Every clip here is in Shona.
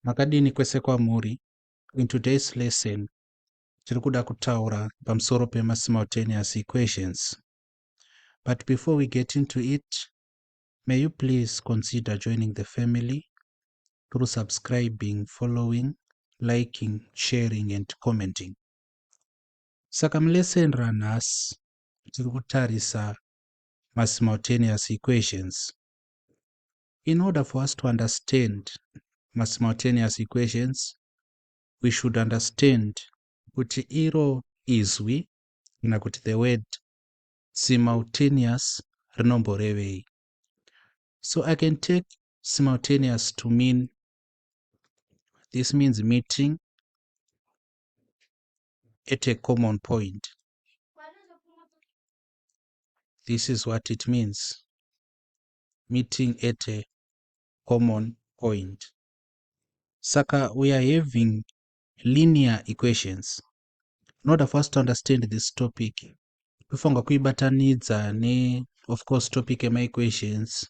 Makadini kwese kwamuri. In today's lesson, tiri kuda kutaura pamusoro pema-simultaneous equations. But before we get into it, may you please consider joining the family through subscribing, following, liking, sharing and commenting. Saka mulesson ranhasi tiri kutarisa ma-simultaneous equations. In order for us to understand ma-simultaneous equations, we should understand kuti iro izwi kana kuti the word simultaneous rinomborevei. So I can take simultaneous to mean, this means meeting at a common point. This is what it means, meeting at a common point. Saka we are having linear equations. In order for us to understand this topic, kufunga kuibatanidza ne of course topic ema-equations,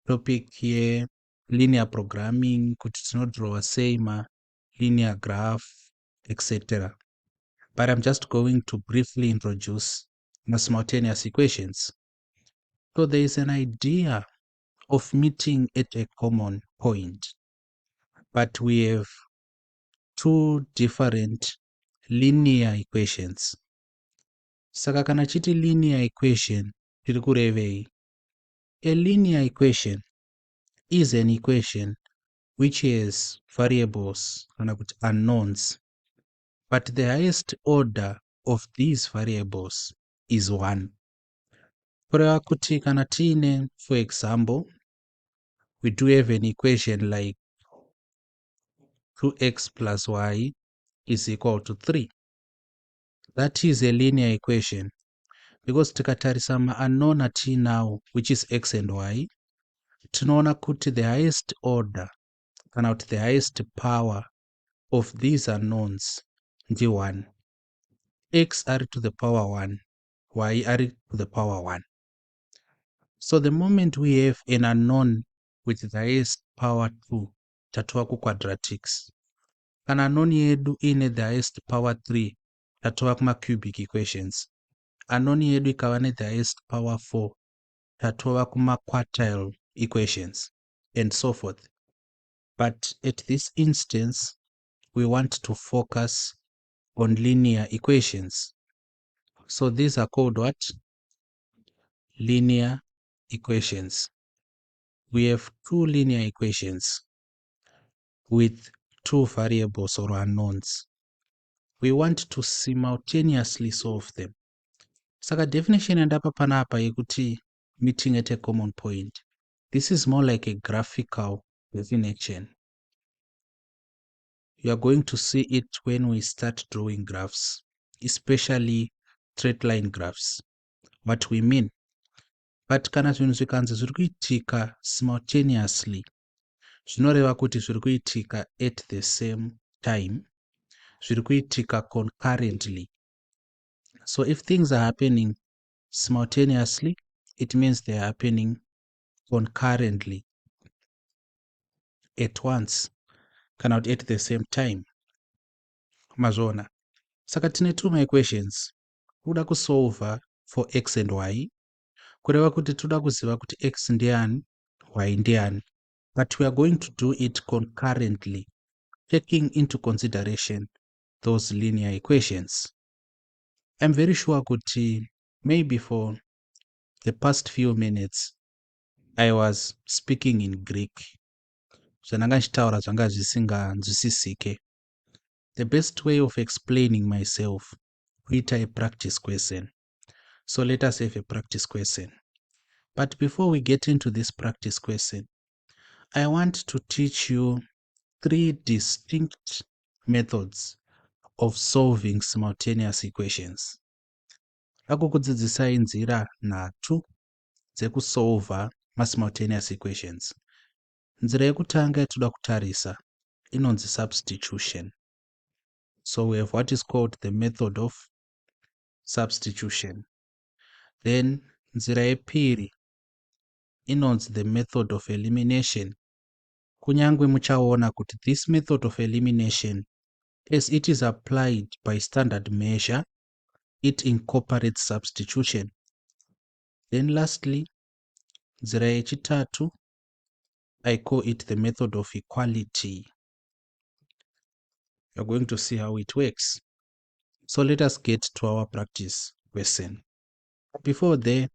topic ye linear programming, kuti tinodrowa sei linear graph, etc. But I'm just going to briefly introduce simultaneous equations. So there is an idea of meeting at a common point, but we have two different linear equations. Saka kana chiti linear equation, tiri kurevei. A linear equation is an equation which has variables, unknowns, but the highest order of these variables is 1. Kureva kuti kana tiine, for example, we do have an equation like 2x plus y is equal to 3. That is a linear equation because tikatarisa unknown atiinawo, which is x and y, tinoona kuti the highest order kana kuti the highest power of these unknowns ndi 1. X are to the power 1, y are to the power 1. So the moment we have an unknown with the highest power 2, tatova ku-quadratics. Kana unknown yedu ine the highest power 3, tatova kuma-cubic equations. Unknown yedu ikava ne the highest power 4, tatova kuma-quartile equations, and so forth. But at this instance, we want to focus on linear equations. So these are called what? Linear equations. We have two linear equations with two variables or unknowns. We want to simultaneously solve them. Saka definition yandapa panapa yekuti meeting at a common point. This is more like a graphical definition. You are going to see it when we start drawing graphs, especially straight line graphs. What we mean. But kana zvinhu zvikanzi zviri kuitika simultaneously, zvinoreva kuti zviri kuitika at the same time, zviri kuitika concurrently. So if things are happening simultaneously, it means they are happening concurrently, at once, kana kuti at the same time. Mazvona. Saka tine two equations. Kuda kusolva for x and y. Kureva kuti toda kuziva kuti x ndiani, y ndiani. But we are going to do it concurrently, taking into consideration those linear equations. I'm very sure kuti maybe for the past few minutes, I was speaking in Greek. Zvandanga ndichitaura zvanga zvisinganzwisisike. The best way of explaining myself, kuita a practice question. So let us have a practice question. But before we get into this practice question, I want to teach you 3 distinct methods of solving simultaneous equations. Akukudzidzisai nzira 3 dzekusolva ma-simultaneous equations. Nzira yekutanga yatoda kutarisa inonzi substitution. So we have what is called the method of substitution. Then nzira yepiri inonzi the method of elimination. kunyangwe muchaona kuti this method of elimination, as it is applied by standard measure, it incorporates substitution. Then lastly, nzira yechitatu, I call it the method of equality. You're going to see how it works. So let us get to our practice question. Before there,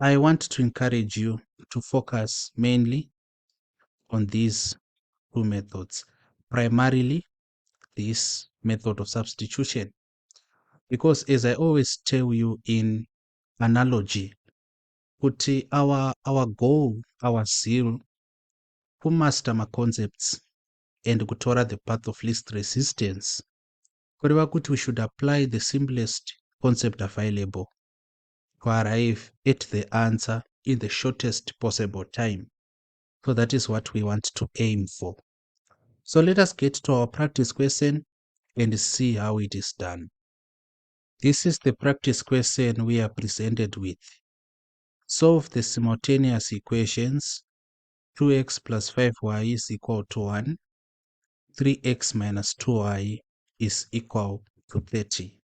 I want to encourage you to focus mainly on these two methods. Primarily, this method of substitution. Because as I always tell you in analogy, kuti our goal, our zeal, to master my concepts and kutora the path of least resistance. Kureva kuti we should apply the simplest concept available to arrive at the answer in the shortest possible time. So that is what we want to aim for. So let us get to our practice question and see how it is done. This is the practice question we are presented with. Solve the simultaneous equations 2x plus 5y is equal to 1, 3x minus 2y is equal to 30.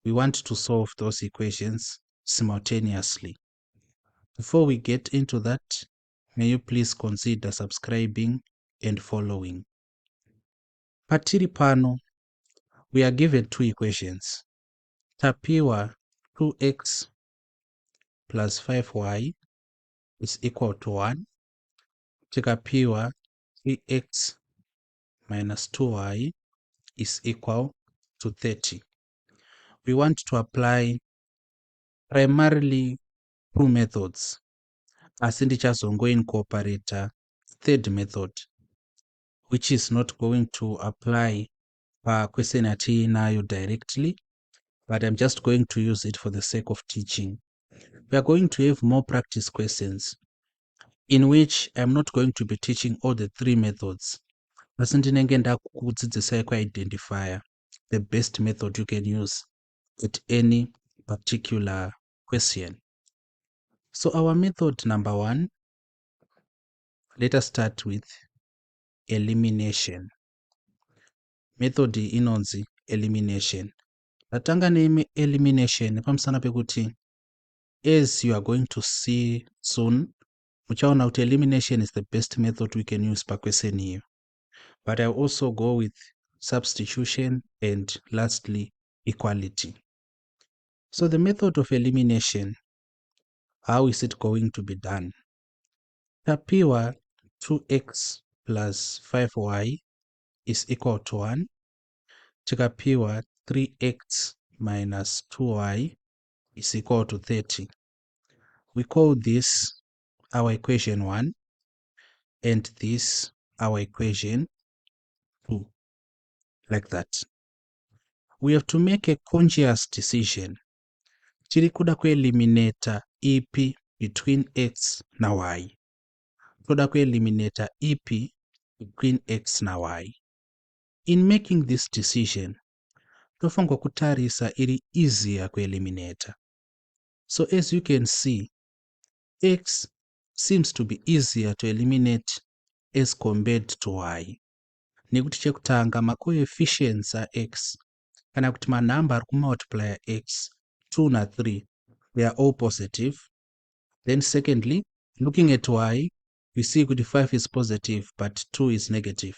We want to solve those equations simultaneously. Before we get into that, may you please consider subscribing and following. Patiri pano, we are given two equations. Tapiwa 2x plus 5y is equal to 1. Tikapiwa 3x minus 2y is equal to 30. We want to apply primarily two methods. Asi ndichazongoincorporate third method, which is not going to apply question atiinayo directly, but I'm just going to use it for the sake of teaching. We are going to have more practice questions in which I'm not going to be teaching all the three methods. Asi ndinenge ndakudzidzisai kuidentify the best method you can use at any particular question. So our method number 1, let us start with elimination. Method inonzi elimination. Tatanga name elimination pamusana pekuti, as you are going to see soon, muchaona kuti elimination is the best method we can use per question here. But I also go with substitution and lastly equality. So the method of elimination, how is it going to be done? Tapiwa 2x plus 5y is equal to 1. Tikapiwa 3x minus 2y is equal to 30. We call this our equation 1 and this our equation 2, like that. We have to make a conscious decision. Tiri kuda kueliminata ipi between x na y. Kuda kueliminata ipi between x na y. In making this decision, tofango kutarisa iri easier kueliminata. So as you can see, x seems to be easier to eliminate as compared to y. Nekuti chekutanga ma coefficients are x, kana kuti ma number ari kumultiply x 2 na 3, they are all positive. Then secondly, looking at y, we see kuti 5 is positive but 2 is negative.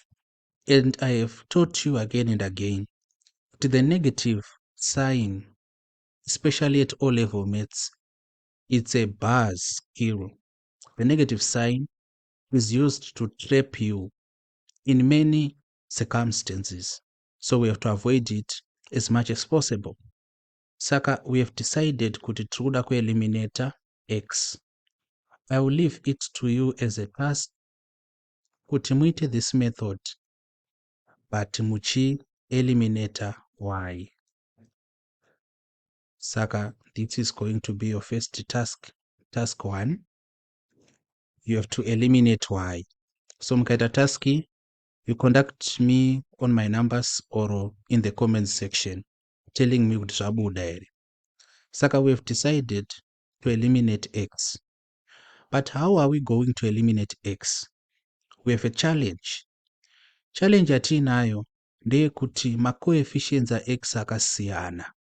And I have taught you again and again that the negative sign, especially at O-level maths, it's a buzz skill. The negative sign is used to trap you in many circumstances. So we have to avoid it as much as possible. Saka, we have decided kuti tikuda kueliminata x. I will leave it to you as a task kuti muite this method, but muchi eliminata y. Saka, this is going to be your first task. Task 1, you have to eliminate y. So mukaita taski, you contact me on my numbers or in the comments section telling me kuti zvabuda here. Saka, we have decided to eliminate x. But how are we going to eliminate x? we have a challenge. Challenge yatiinayo ndeyekuti ma-coefficients a-x akasiyana.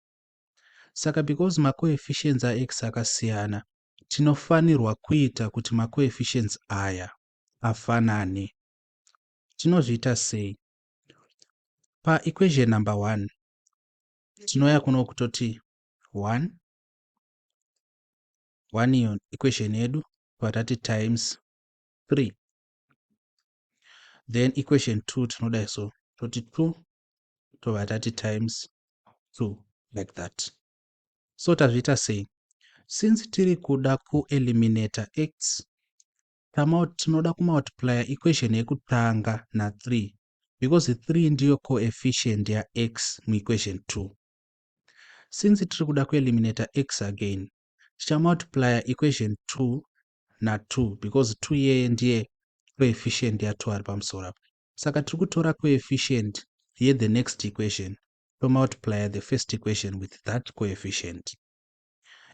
Saka because ma-coefficients a-x akasiyana, tinofanirwa kuita kuti ma-coefficients aya afanane. Tinozviita sei? Pa-equation number 1, tinouya kuno kutoti 1 iyo equation yedu vatati times 3. Then equation 2 tinoda so toti 2 tovatati times 2 like that. So tazviita sei? Since tiri kuda kueliminata x, tinoda kumultiply equation yekutanga na3 because 3 ndiyo coefficient ya x muequation 2. Since tiri kuda kueliminata x again, tichamultiply equation 2 na2 because 2 yeye ndiye coefficient ya2 ari pamusoro apa. Saka tiri kutora coefficient ye the next equation to multiply the first equation with that coefficient.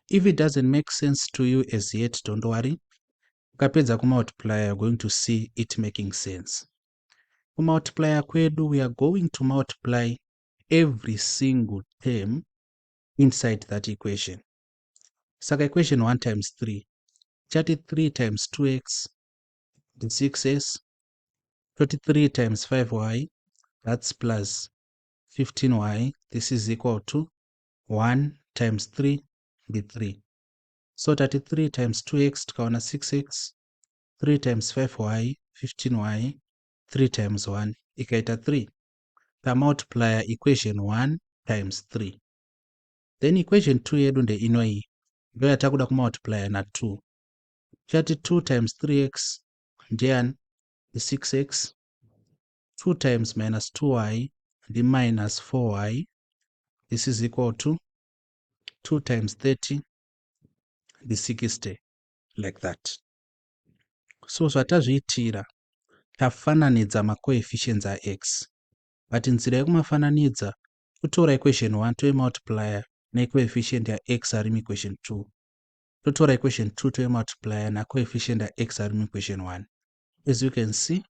If it doesn't make sense to you as yet, don't worry. Ukapedza kumultiply, you're going to see it making sense. Kumultiply kwedu, we are going to multiply every single term inside that equation. Saka equation 1 times 3. Chati 3 times 2x, the 6s. 33 times 5y, that's plus 15y. This is equal to 1 times 3, the 3. So 33 times 2x, tukaona 6x. 3 times 5y, 15y. 3 times 1, ikaita 3. Multiply equation 1 times 3. Then equation 2 yedu nde inoi. Ndio yatakuda kumultiply na 2. Chati 2 times 3x, ndian, the 6x. 2 times minus 2y, the minus 4y. This is equal to 2 times 30, the 60, like that. So zvatazviitira, tafananidza ma-coefficients a-x. But nzira yekumafananidza, kutora equation 1 toimultiplya na-coefficient ya-x ari muequation 2. Totora equation 2 toimultiplya na-coefficient ya-x ari muequation 1. As you can see,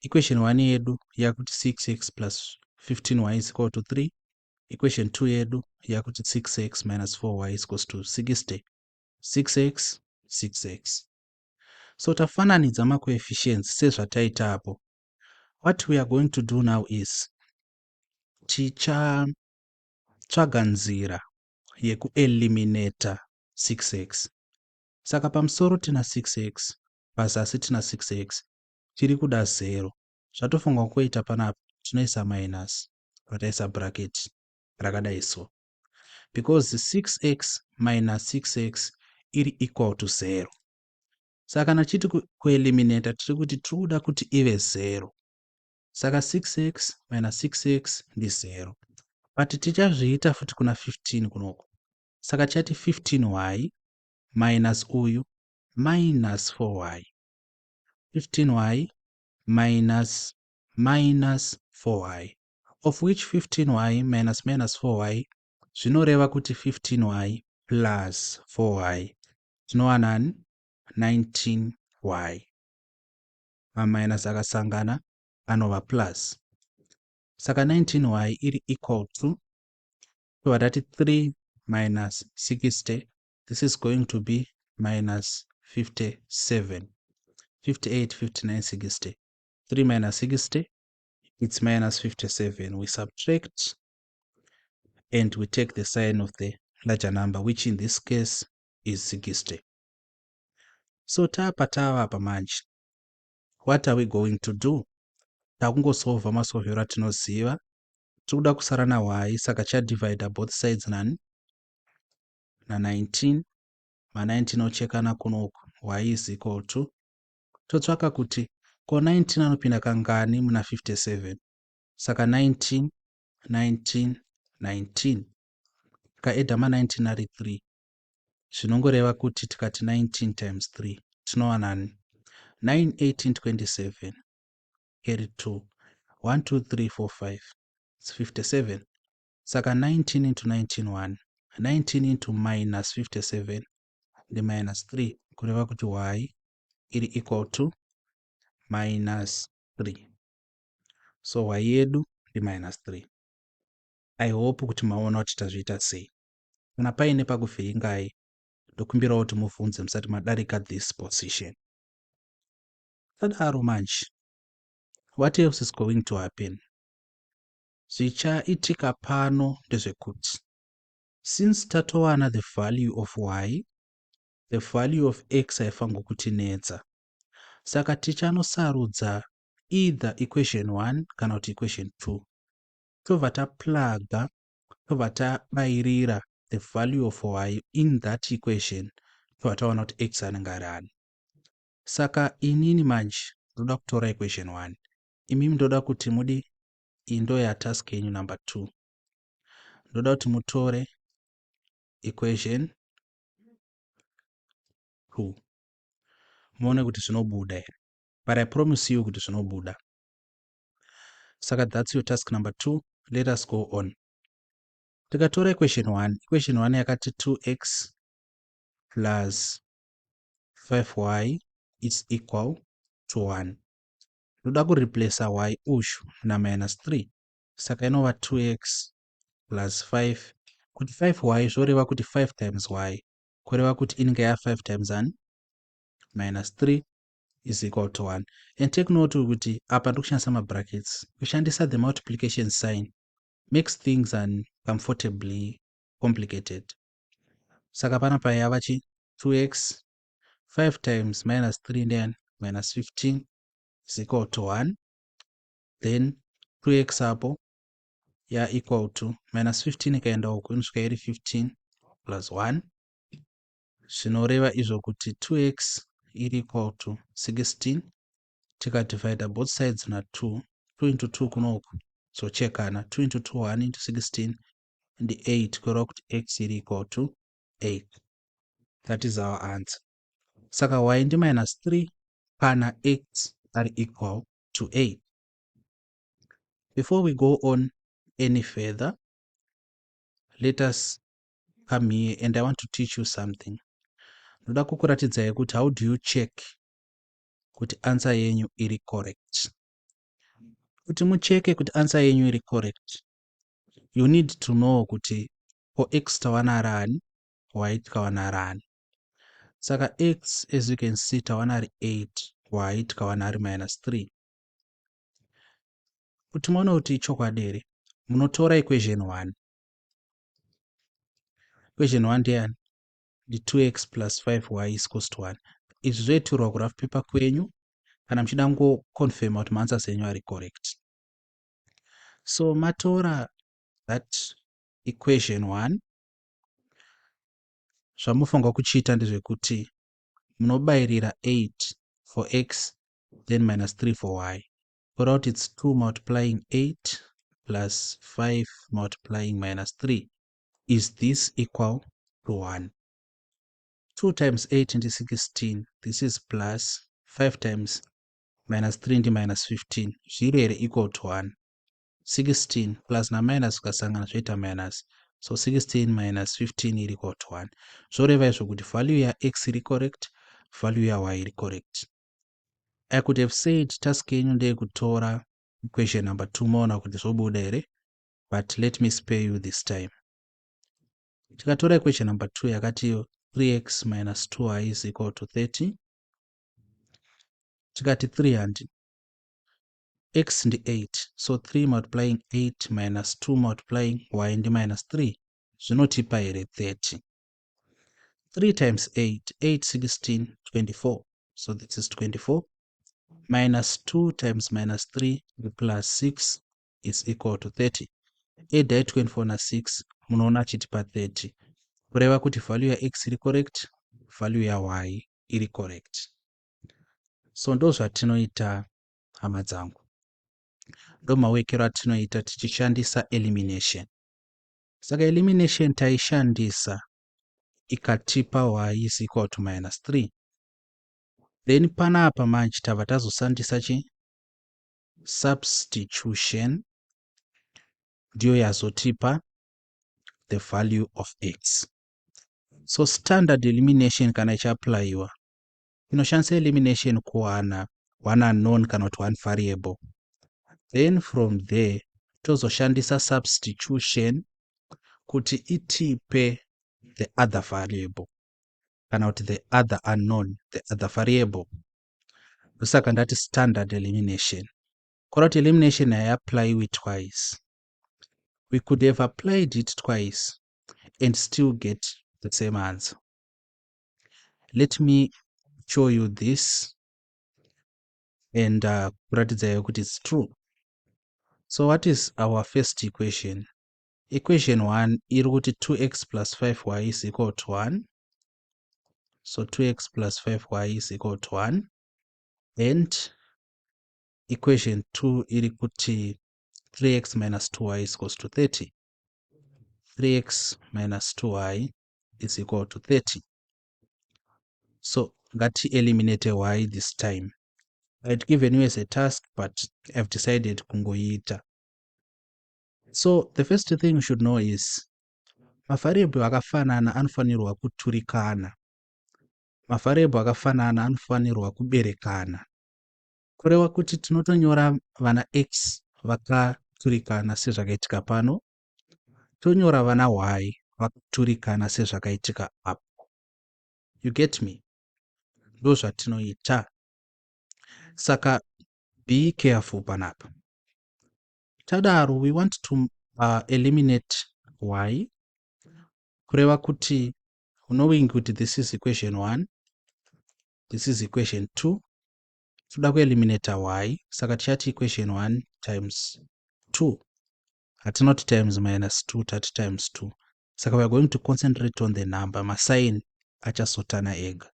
equation 1 yedu yakuti 6x plus 15y is equal to 3. Equation 2 yedu yakuti 6x minus 4y is equals to 60. 6x, 6x. So tafananidza ma-coefficients sezvataita apo. What we are going to do now is tichatsvaga nzira yekueliminata 6x. Saka pamusoro tina 6x, pazasi tina 6x, tiri kuda 0. Zvatofunga kuita panapa, tinoisa minus, totaisa bracket rakadai so. Because 6x minus 6x iri equal to 0. Saka kana chiti kueliminata, tiri kuti tikuda kuti ive 0. Saka 6x minus 6x ndi 0. But tichazviita futi kuna 15 kunoko. Saka chati 15y minus uyu minus 4y. 15y minus 4y. Of which 15y minus 4y zvinoreva kuti 15y plus 4y. Tinowana 19y. Minus akasangana anova plus. Saka 19y iri equal to, so that 3 minus 60, this is going to be minus 57. 58, 59, 60. 3 minus 60, it's minus 57. We subtract and we take the sign of the larger number, which in this case is 60. So tava manje. What are we going to do? Takungosolva masolvero atinoziva. Tikuda kusara na y, saka divide both sides na 19. Ma 19 ochekana kunoku, y is equal to, totsvaka kuti ko 19 anopinda kangani muna 57. Saka 19, 19, 19. Kaedha ma 19 ari 3. Zvinongoreva kuti tikati 19 times 3. Tinowana 9, 18, 27. Carry 2. 1, 2, 3, 4, 5. It's 57. Saka 19 into 19, 1. 19 into minus 57. The minus 3. Kureva kuti y iri equal to minus 3. So y yedu ndi minus 3. I hope kuti maona kuti tazviita sei. Kana paine pakuvhiringai, ndokumbirawo kuti mubvunze musati madarika this position. Tadaro manje, what else is going to happen? Zvichaitika pano ndezvekuti, since tatowana the value of y, the value of x haifanirwi kutinetsa. Saka tichanosarudza either equation 1 kana kuti equation 2. Tobva taplaga, tobva tabairira the value of y in that equation, tobva taona kuti x anenge ari ani. Saka inini manje ndoda kutora equation 1. Imimi ndoda kuti mudi indo ya task yenyu number 2. Ndoda kuti mutore equation 2. Muone kuti zvinobuda here. But I promise you kuti zvinobuda. Saka that's your task number 2. Let us go on. Tikatora equation 1. Equation 1 yakati 2x plus 5y is equal to 1. Ndoda kureplace y ushu na minus 3. Saka inova 2x plus 5. Kuti 5y zvoreva kuti 5 times y. Kureva kuti inenge ya 5 times n minus 3 is equal to 1. And take note kuti apa ndokushandisa mabrackets. Kushandisa the multiplication sign makes things uncomfortably complicated. Saka panapa yava chi 2x 5 times minus 3 then minus 15 is equal to 1. Then 2x apo ya equal to minus 15 ikaenda uku inosvika iri 15 plus 1. Zvinoreva izvo kuti 2x iri equal to 16. Tikadivide both sides na 2. 2 into 2 kunoku. So chekana 2 into 2 1 into 16 and 8 kureva kuti x iri equal to 8. That is our answer. Saka y ndi minus 3 kana x are equal to 8. Before we go on any further, let us come here and I want to teach you something. Ndoda kukuratidzai kuti how do you check kuti answer yenyu iri correct. Kuti mucheke kuti answer yenyu iri correct, you need to know kuti for x tawana rani, y tikawana rani. Saka x, as you can see, tawana ari 8, y tikawana ari minus 3. Kuti muone kuti chokwadi here, munotora equation 1. Equation 1 ndeyani? Ndi 2x plus 5y is equals to 1. Izvi zvoitirwa kuraf paper kwenyu kana muchida confirm kuti maanswers enyu ari correct. So matora that equation 1, zvamufanirwa kuchiita ndezvekuti munobayirira 8 for x then minus 3 for y. For out it's 2 multiplying 8 plus 5 multiplying minus 3. Is this equal to 1? 2 times 8 into 16. This is plus 5 times minus 3 into minus 15. 0 equal to 1. 16 plus na minus ukasangana zvoita minus. So 16 minus 15 is equal to 1. Zvoreva izvo kuti value ya x iri correct, value ya y iri correct. I could have said task yenyu ndeyekutora equation number 2 moona kuti zvobuda here, but let me spare you this time. Tikatora equation number 2 yakati 3x minus 2y is equal to 30. Tikati 300. X ndi 8. So 3 multiplying 8 minus 2 multiplying y ndi minus 3. Zvinotipa here 30. 3 times 8. 8, 16, 24. So this is 24. Minus 2 times minus 3 plus 6 is equal to 30. 8 dai 24 na 6 munoona chitipa 30. Kureva kuti value ya x iri correct, value ya y iri correct. So ndo zvatinoita hama dzangu. Ndo mawekero atinoita tichishandisa elimination. Saka elimination taishandisa ikatipa y is equal to minus 3. Then panapa manje tava tazoshandisa substitution ndiyo yazotipa the value of x. So standard elimination kana ichiapplywa, inoshandisa elimination kuwana one unknown kana kuti one variable. Then from there tozoshandisa substitution kuti itipe the other variable kana kuti the other unknown, the other variable. Saka ndati standard elimination. Kora kuti elimination haiapply twice. We could have applied it twice and still get the same answer. Let me show you this and kuratidza kuti it's true. So what is our first equation? Equation 1 iri kuti 2x plus 5y is equal to 1. So 2x plus 5y is equal to 1. And equation 2 iri kuti 3x minus 2y is equals to 30. 3x minus 2y is equal to 30. So ngati eliminate y this time. I'd given you as a task, but I've decided kungoita. So the first thing you should know is mavariable akafanana anofanirwa kuturikana. Mavariable akafanana anofanirwa kuberekana. Kureva kuti tinotonyora vana x vakaturikana sezvakaitika pano, tonyora vana y vakaturikana sezvakaitika apo. You get me? Ndo zvatinoita. Saka be careful panapa. Tadaro, we want to eliminate y. Kureva kuti, knowing kuti this is equation 1, this is equation 2, toda kueliminate y, saka tichati equation 1 times 2. Not times minus 2, tati times 2. Saka we are going to concentrate on the number, ma sign achasotana ega.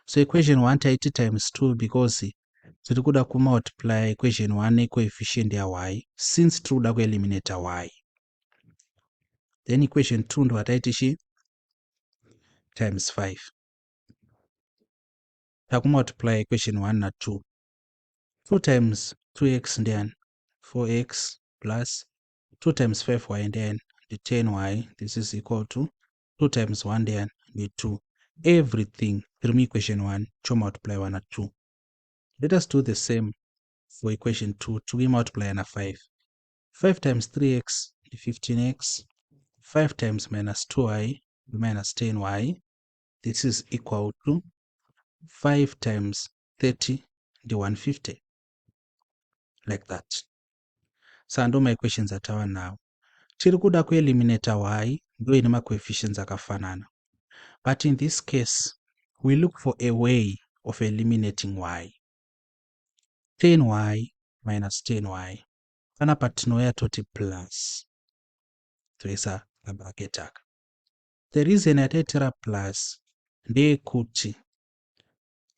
So equation 1 taiti times 2 because tiri kuda kumultiply equation 1 necoefficient ya y since tiri kuda kueliminate y. Then equation 2 ndo wataiti chi times 5. Takumultiply equation 1 na 2. 2 times 2x ndiani 4x plus 2 times 5y ndiani ndi 10y. This is equal to 2 times 1 ndiani ndi 2. Everything through equation 1 to multiply 1 na 2. Let us do the same for equation 2 to multiply na 5. 5 times 3x is 15x. 5 times minus 2y minus 10y. This is equal to 5 times 30 is 150. Like that. So ndo my equations atawa now. Tiri kuda kueliminate y ndo ine ma coefficients akafanana. But in this case, we look for a way of eliminating y. 10y minus 10y. Panapa tinoya toti plus. Toisa bracket aka. The reason yataitira plus ndeyekuti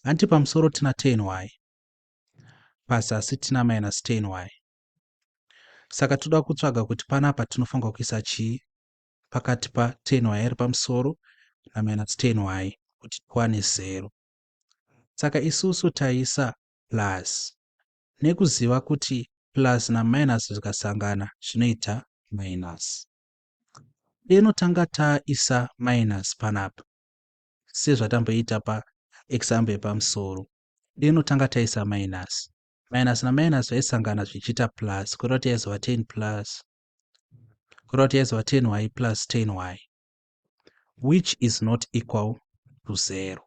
anti pamusoro tina 10y pazasi tina minus 10y. Saka toda kutsvaga kuti panapa tinofanirwa kuisa chii pakati pa 10y iri pamusoro na minus 10y kuti tiwane 0. Saka isusu taisa plus nekuziva kuti plus na minus zvikasangana zvinoita minus. Deno tanga taisa minus panapa sezvatamboita pa example yepamusoro. Deno tanga taisa minus. Minus na minus zvaisangana zvichiita plus. Kuroti yaizova 10 plus. Kuroti yaizova 10y plus 10y. Which is not equal to 0.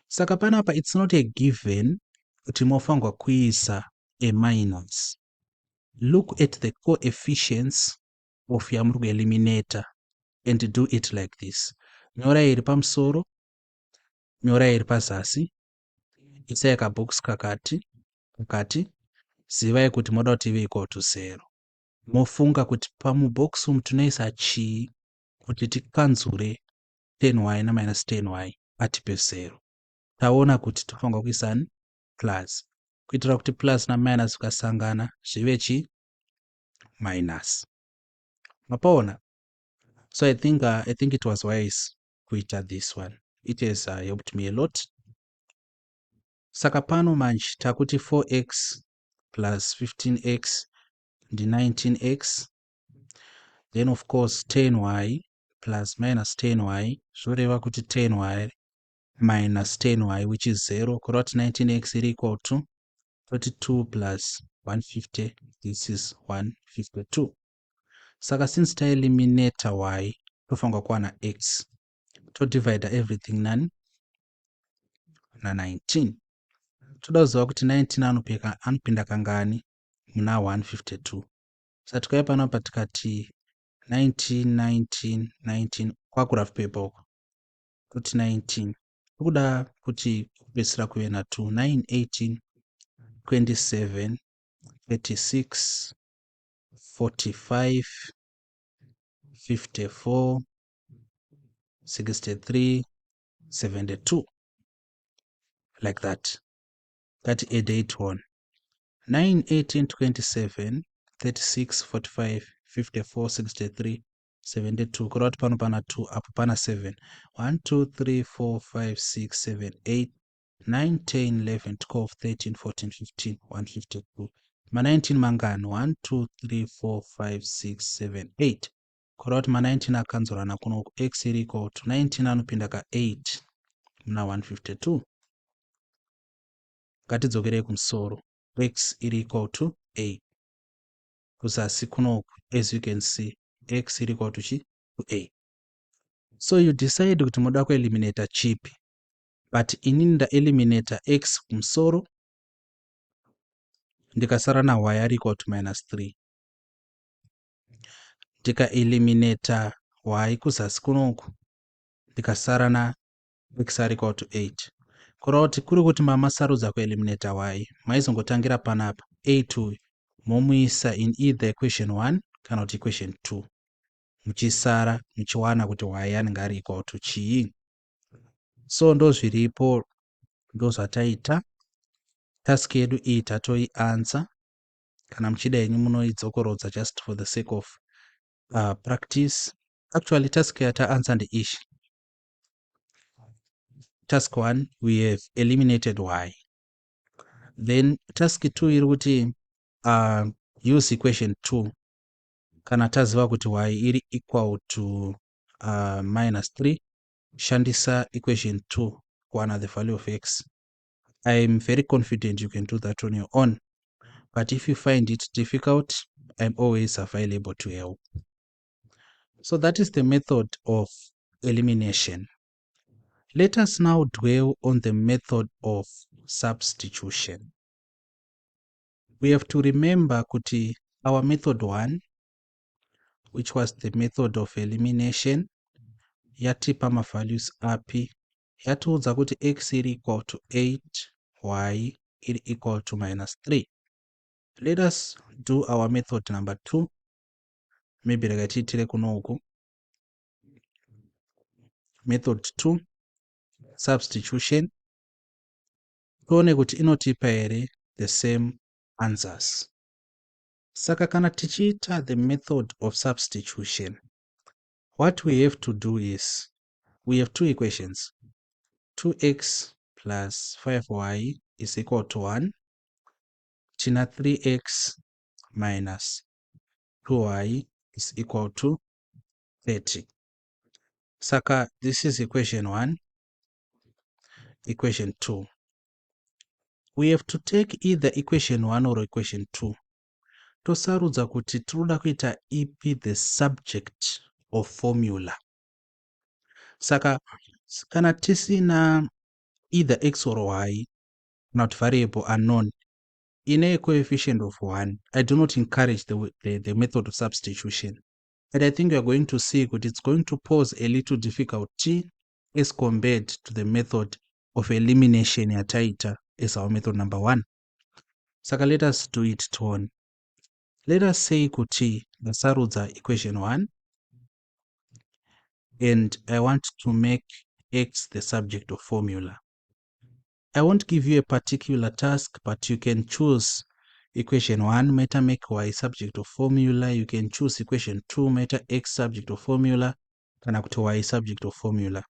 Saka panapa it's not a given kuti mofanirwa kuisa a minus. Look at the coefficients of yamuri kueliminata and do it like this. Nyora iri pamusoro, nyora iri pazasi, isai kabox kakati, zivai kuti moda kuti ive equal to 0. Mofunga kuti pamubox umu tunoisa chii kuti tikanzure 10y na minus 10y atipe 0. Taona kuti tofanirwa kuisa plus. Kuitira kuti plus na minus vikasangana zvive chi minus. Mapaona? So I think it was wise kuita this one. It has helped me a lot. Saka pano manji takuti 4x plus 15x ndi 19x. Then of course 10y plus minus 10y zvoreva kuti 10y minus 10y, which is 0, kureva kuti 19x iri equal to 42 plus 150, this is 152. Saka since taeliminate y, tofanirwa kuwana x, todivide everything nani na19. Toda kuziva kuti 19 anopinda kangani muna 152. Saka tikauya panapa tikati 19 kwakura paper uko kuti 19 tokuda kuti kupedzisira kuve na 2 9 18 27 36 45 54 63 72, like that. That a date one 9 18 27 36 45 54 63 72 kureva kuti pano pana 2 apo pana 7 1 2 3 4 5 6 7 8 9 10 11 12 13 14 15 152. Ma19 mangani 1 2 3 4 5 6 7 8 kureva kuti ma19 akanzorana kuno x iri equal to 19 anopinda ka8 muna 152. Ngatidzokerei kumusoro, x iri equal to a, kuzasi kunoku as you can see x iri equal to a. So you decide kuti muda kueliminata chipi, but inini ndaeliminata x kumusoro ndikasara na y ari equal to -3. Ndikaeliminata y kuzasi kunoku ndikasara na x ari equal to 8. Kureva kuti kuri kuti mamasarudza kueliminata y, maizongotangira panapa a2 uyu momuisa in either equation 1 kana kuti equation 2, muchisara muchiwana kuti y anenge ari equal to chii. So ndozviripo, ndozvataita. Task yedu iyi tatoiansa, kana muchida yenyu munoidzokorodza just for the sake of practice. Actually task yataansa ndeishi. Task 1 we have eliminated y. Then task 2 iri kuti use equation 2 kana taziva kuti y iri equal to -3, shandisa equation 2 kuwana the value of x. I'm very confident you can do that on your own, but if you find it difficult, I'm always available to help. So that is the method of elimination. Let us now dwell on the method of substitution. We have to remember kuti our method 1, which was the method of elimination, yatipa ma-values api, yatiudza kuti x iri equal to 8, y iri equal to -3. Let us do our method number 2. Maybe rakatiitire kunoku. Method 2, substitution. Tuone kuti inotipa here the same answers. Saka kana tichiita the method of substitution, what we have to do is, we have two equations. 2x plus 5y is equal to 1. Tina 3x minus 2y is equal to 30. Saka this is equation 1. Equation 2. We have to take either equation 1 or equation 2. Tosarudza kuti tinoda kuita ipi the subject of formula. Saka kana tisina either x or y, not variable unknown, in a coefficient of 1, I do not encourage the method of substitution. And I think you are going to see that it's going to pose a little difficulty as compared to the method of elimination yataita as our method number 1. Saka let us do it tone. Let us say kuti ndasarudza equation 1 and I want to make x the subject of formula. I won't give you a particular task, but you can choose equation 1 meta make y subject of formula. You can choose equation 2 meta x subject of formula, kana kuti y subject of formula.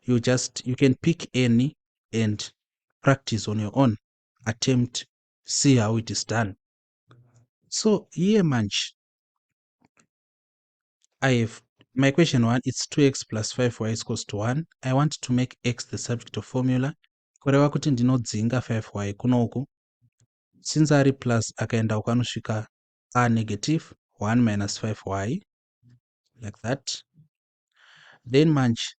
You can pick any and practice on your own. Attempt, see how it is done. So here much I have my equation 1, it's 2x plus 5y is equals to 1. I want to make x the subject of formula. Kureva kuti ndinodzinga 5y kunoku. Since ari plus akaenda ukanosvika a negative 1 minus 5y like that. Then manje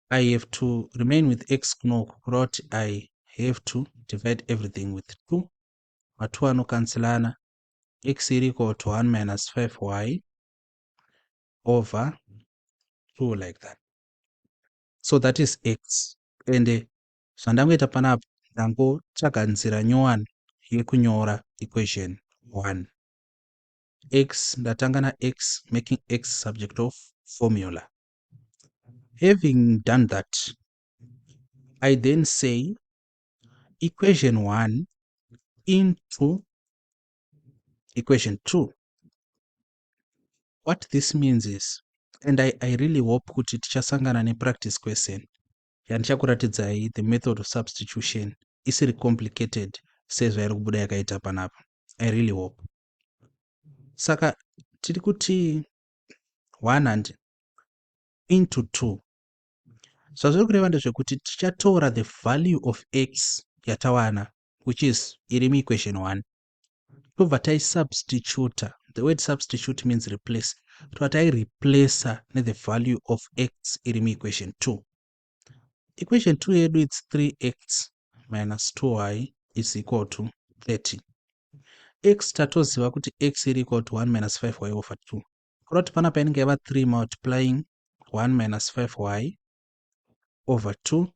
I have to remain with x kunoku kuroti I have to divide everything with 2. Ma2 anokancelana. X is equal to 1 minus 5y over 2 like that. So that is x. And zvandangoita panapa ndangotsvaga nzira nyowani yekunyora equation 1. X ndatanga na x, making x subject of formula. Having done that, I then say equation 1 into equation 2. What this means is, and I really hope kuti tichasangana ne-practice question yandichakuratidzai the method of substitution isiri complicated sezvairi kubuda yakaita panapa. I really hope. Saka tiri kuti 100 into 2. Zvazviri kureva ndezvekuti tichatora the value of x yatawana, which is iri muequation 1. Tobva taisubstituta. The word substitute means replace. Tobva taireplace the value of x iri muequation 2. Equation 2 yedu it's 3x minus 2y is equal to 30. X tatoziva kuti x is equal to 1 minus 5y over 2. Kuroti panapa inenge yava 3 multiplying 1 minus 5y over 2.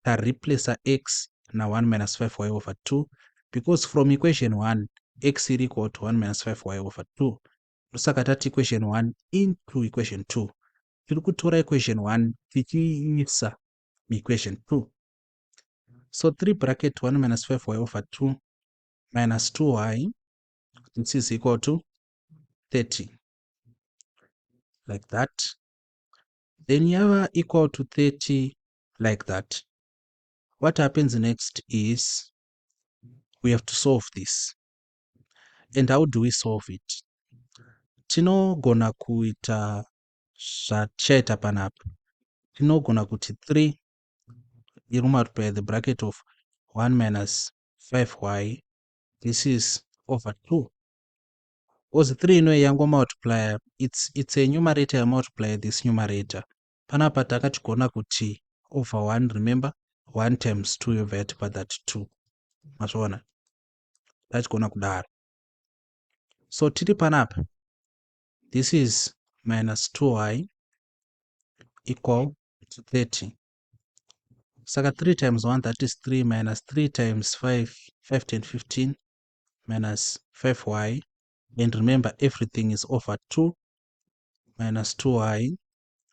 Ta replace x na 1 minus 5y over 2. Because from equation 1, x is equal to 1 minus 5y over 2. Saka tati equation 1 into equation 2. Tiri kutora equation 1 tichiisa equation 2. So 3 bracket 1 minus 5y over 2 minus 2y, this is equal to 30. Like that. Then you are equal to 30 like that. What happens next is we have to solve this. And how do we solve it? Tinogona kuita zvachaita panapa. Tinogona kuti 3 you multiply the bracket of 1 minus 5y. This is over 2. Because 3 no yango multiplier, it's a numerator multiply this numerator. Panapa takachigona kuti over 1, remember 1 times 2 yobva by that 2. Mazvona. Tachigona kudaro. So tiri panapa. This is minus 2y equal to 30. Saka 3 times 1, that is 3 minus 3 times 5, 5, 10, 15 minus 5y. And remember, everything is over 2 minus 2y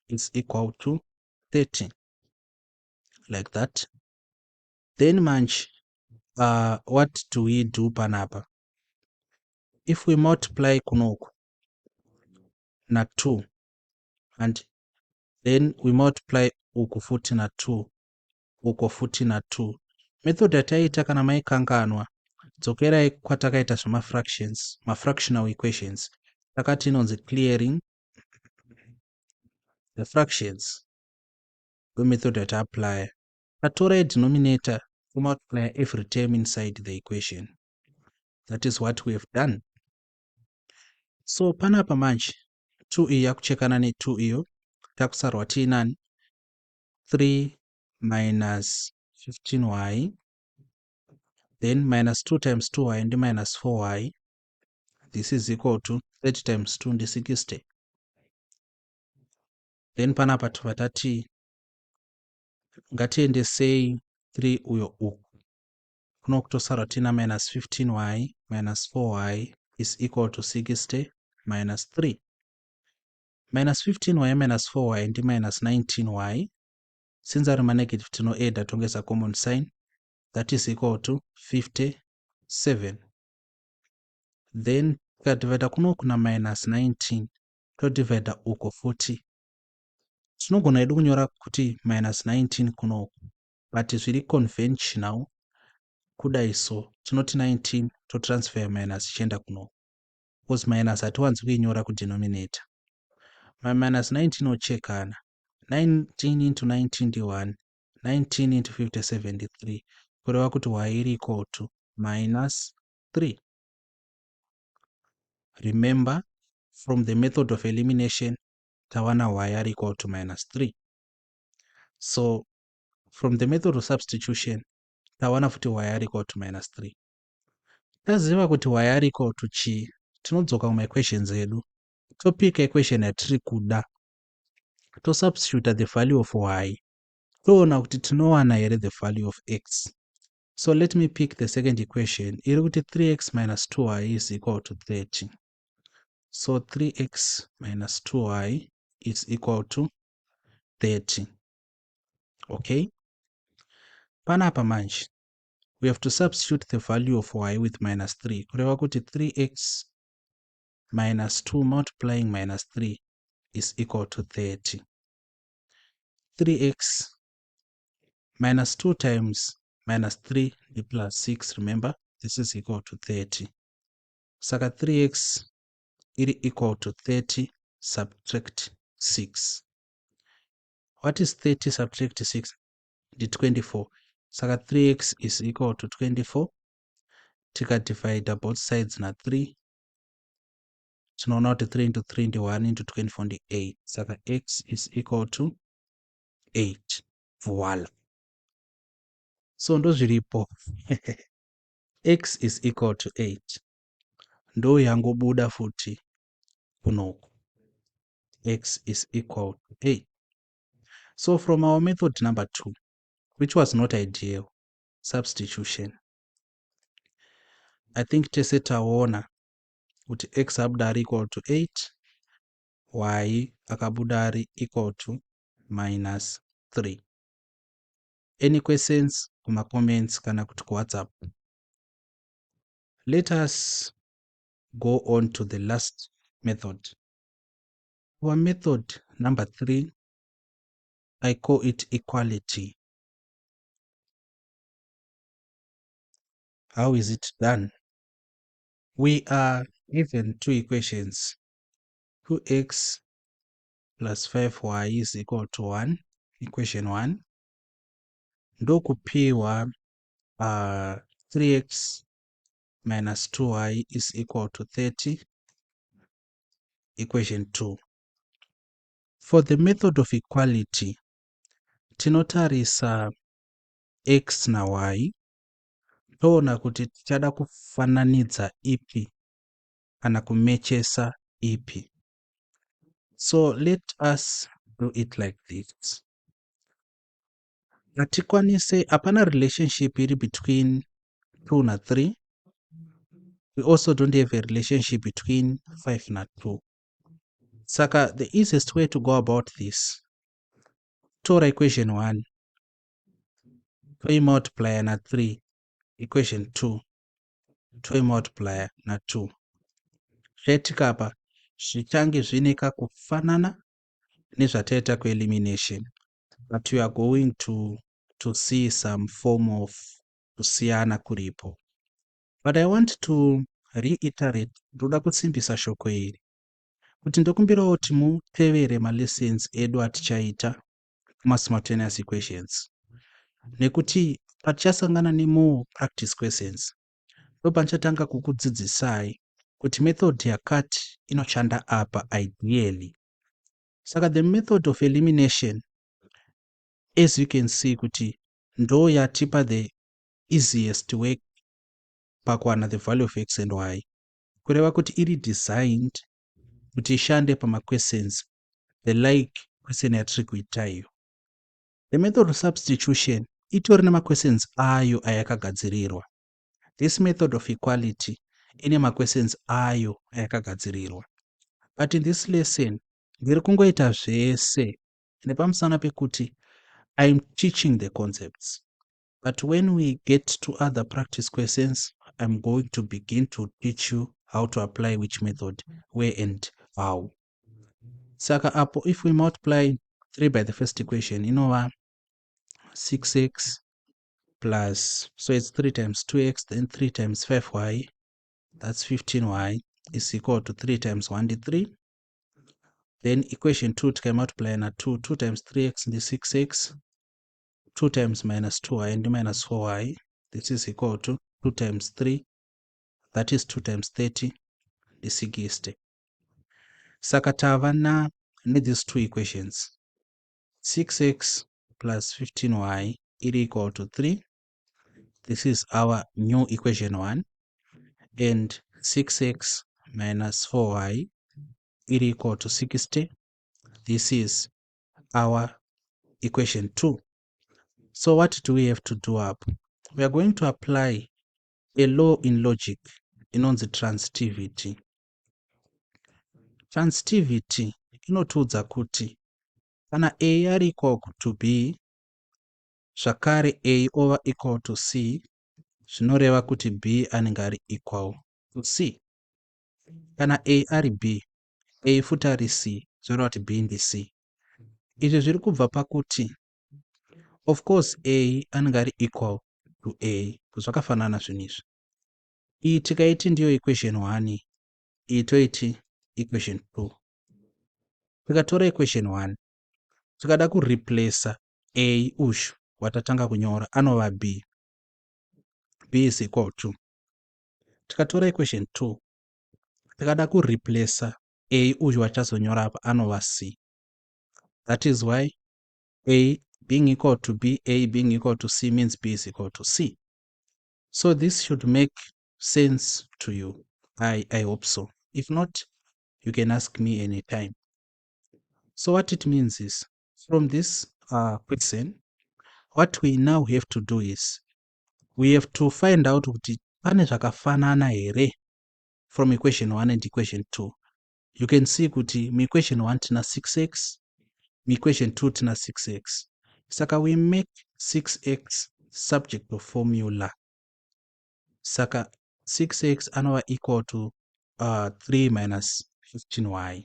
is equal to 30. Like that. Then manch, what do we do panapa? If we multiply kunoku na 2 and then we multiply uku futi na 2 uko futi na 2, method yataita kana maikanganwa dzokerai kwatakaita zvemafractions, mafractional equations. Takati inonzi clearing the fractions. The method that apply. Tatora denominator to multiply every term inside the equation. That is what we have done. So panapa manje 2 iyi yakuchekana ne 2 iyo takusarwa tinani 3 minus 15y, then minus 2 times 2y and minus 4y. This is equal to 30 times 2 and 60. Then panapa tuvatati ngatiende say 3 uyo uku. Kuno kutosarwa tina minus 15y minus 4y is equal to 60 minus 3. Minus 15y minus 4y and minus 19y. Since are negative tino add tongeza common sign. That is equal to 57. Then kadivida kuno kuna minus 19. Todivida uko 40. Tinogona edu kunyora kuti minus 19 kuno. But is really conventional. Kudai so tinoti 19 to transfer minus chenda kuno. Because minus hatuwanzi kuinyora ku denominator. minus 19 ochekana. 19 into 19 ndi 1. 19 into 57 ndi 3. Kureva kuti y iri equal to minus 3. Remember, from the method of elimination, tawana y are equal to minus 3. So, from the method of substitution, tawana futi y are equal to minus 3. Taziva kuti y are equal to chi, tinodzoka kuma equations edu. Topika equation yatiri kuda. To substitute the value of y. Toona kuti tinowana here the value of x. So let me pick the second equation. Iri kuti 3x minus 2y is equal to 30. So 3x minus 2y is equal to 30. Okay? Panapa manje, we have to substitute the value of y with minus 3. Kureva kuti 3x minus 2 multiplying minus 3 is equal to 30. 3x minus 2 times minus 3 plus 6, remember, this is equal to 30. Saka 3x is equal to 30 subtract 6. What is 30 subtract 6? The 24. Saka 3x is equal to 24. Tika divide both sides na 3. Tinoona kuti 3 into 3 ndi 1 into 24 ndi 8. Saka x is equal to 8. Voila. So ndo zviripo. X is equal to 8. Ndo yangobuda futi kunoku. X is equal to 8. So from our method number 2, which was not ideal, substitution, I think tese taona kuti x abuda ari equal to 8, y akabuda ari equal to minus 3. Any questions kuma comments kana kuti ku WhatsApp? Let us go on to the last method. Our method number 3, I call it equality. How is it done? We are given two equations. 2x plus 5y is equal to 1, equation 1. Ndo kupiwa 3x minus 2y is equal to 30, equation 2. For the method of equality, tinotarisa x na y, toona kuti tichada kufananidza ipi kana kumechesa ipi. So let us do it like this. Ngatikwanise apana relationship iri between 2 na 3. We also don't have a relationship between 5 na 2. Saka the easiest way to go about this, tora equation 1, toi multiply na 3, equation 2, toi multiply na 2. Zvetika apa zvichange zvine kakufanana nezvataita kuelimination, but we are going to see some form of kusiyana kuripo. But I want to reiterate, ndoda kutsimbisa shoko iri kuti ndokumbirawo kuti mutevere malessons edu atichaita kuma simultaneous equations, nekuti patichasangana nemo practice questions ndopanichatanga kukudzidzisai kuti method yakati inoshanda apa ideally. Saka the method of elimination, as you can see, kuti ndo yatipa the easiest way pakuwana the value of x and y, kureva kuti iri designed kuti ishande pama questions the like question yatiri kuita iyo. The method of substitution itori nema questions ayo ayakagadzirirwa. This method of equality ine ma questions ayo ayakagadzirirwa. But in this lesson, ndiri kungoita zvese nepamusana pekuti I'm teaching the concepts. But when we get to other practice questions, I'm going to begin to teach you how to apply which method, where and how. Saka apo, if we multiply 3 by the first equation, 6x plus, so it's 3 times 2x, then 3 times 5y, that's 15y, is equal to 3 times 1 is 3. Then equation 2 multiply na 2 times 3x ndi 6x, 2 times minus 2y ndi minus 4y. This is equal to 2 times 3, that is 2 times 30 ndi 60. Saka tava na these two equations. 6x plus 15y is equal to 3. This is our new equation 1. And 6x minus 4y is equal to 60. This is our equation 2. So what do we have to do up? We are going to apply a law in logic known as transitivity. Transitivity inotiudza kuti kana a are equal to b, zvakare a over equal to c, zvinoreva kuti b anenge ari equal to c. Kana a ari b, a futi ari c, zvinoreva kuti b ndi c. Izvi zviri kubva pakuti of course a anenge ari equal to a, zvakafanana zvinhu izvi. Iyi tikaiti ndiyo equation 1, iyi toiti equation 2. Tikatora equation 1 tikada kureplace a ushu watatanga kunyora anova b, b is equal to. Tikatora equation 2 tikada kureplace a ushu watazonyora apa anova c. That is why a being equal to b, a being equal to c means b is equal to c. So this should make sense to you. I hope so. If not, you can ask me anytime. So what it means is, from this question, what we now have to do is, we have to find out kuti pane zvakafanana here from equation 1 and equation 2. You can see kuti mu equation 1 tina 6x, mu equation 2 tina 6x. Saka we make 6x subject to formula. Saka 6x anova equal to 3 minus 15y,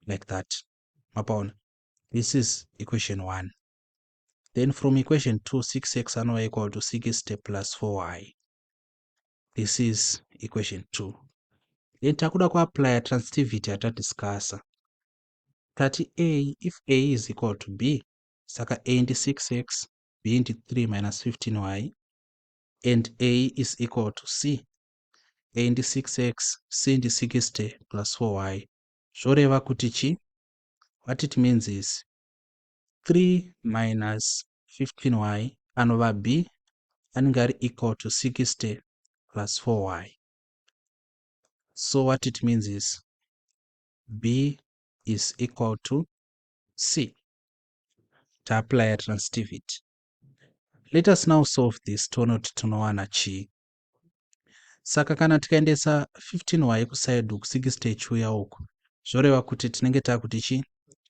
like that. Upon this is equation 1. Then from equation 2, 6x anova equal to 60 plus 4y. This is equation 2. Then takuda ku apply transitivity atadiscussa. Tati a, if a is equal to b, saka a into 6x, b into 3 minus 15y, and a is equal to c, a into 6x, c into 60 plus 4y. Zvoreva kuti chi? What it means is 3 minus 15y anova b anenge ari equal to 60 plus 4y. So what it means is b is equal to c. To apply transitivity. Let us now solve this tione kuti tinowana chi. Saka kana tikaendesa 15y kuside uku 60 chiuya uku, zvoreva kuti tinenge takuti chi?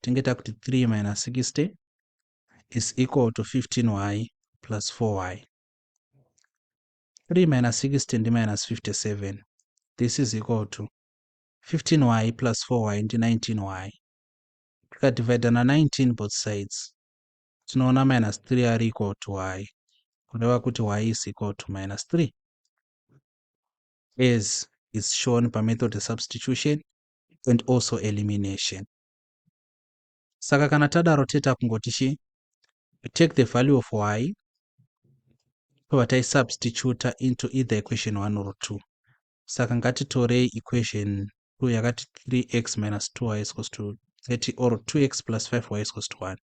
Tinenge takuti 3 minus 60 is equal to 15y plus 4y. 3 minus 60 ndi minus 57. This is equal to 15y plus 4y ndi 19y. Tikadivide na 19 both sides, tinoona minus 3 are equal to y. Kureva kuti y is equal to minus 3. As is shown by method of substitution and also elimination. Saka kana tadaro teta kungoti chi? We take the value of y, but I substitute into either equation 1 or 2. Saka ngatitore equation 2 yakati 3x minus 2y is equals to 30, or 2x plus 5y is equals to 1.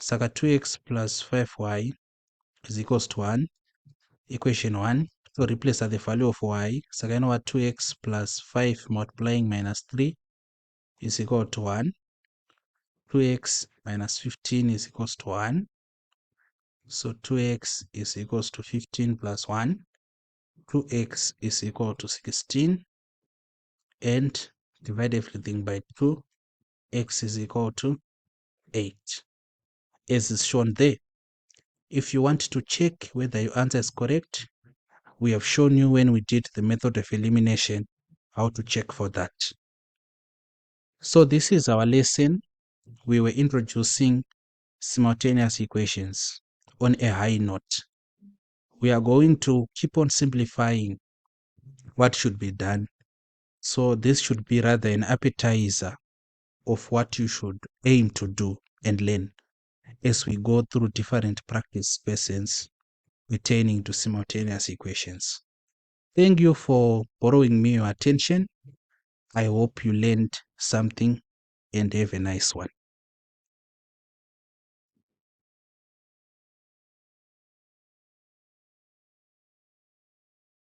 Saka 2x plus 5y is equals to 1. Equation 1. So replace the value of y. Saka inova 2x plus 5 multiplying minus 3 is equal to 1. 2x minus 15 is equals to 1. So 2x is equals to 15 plus 1. 2x is equal to 16. And divide everything by 2. X is equal to 8. As is shown there. If you want to check whether your answer is correct, we have shown you when we did the method of elimination how to check for that. So this is our lesson. We were introducing simultaneous equations on a high note. We are going to keep on simplifying what should be done. So this should be rather an appetizer of what you should aim to do and learn as we go through different practice spaces pertaining to simultaneous equations. Thank you for borrowing me your attention. I hope you learned something and have a nice one.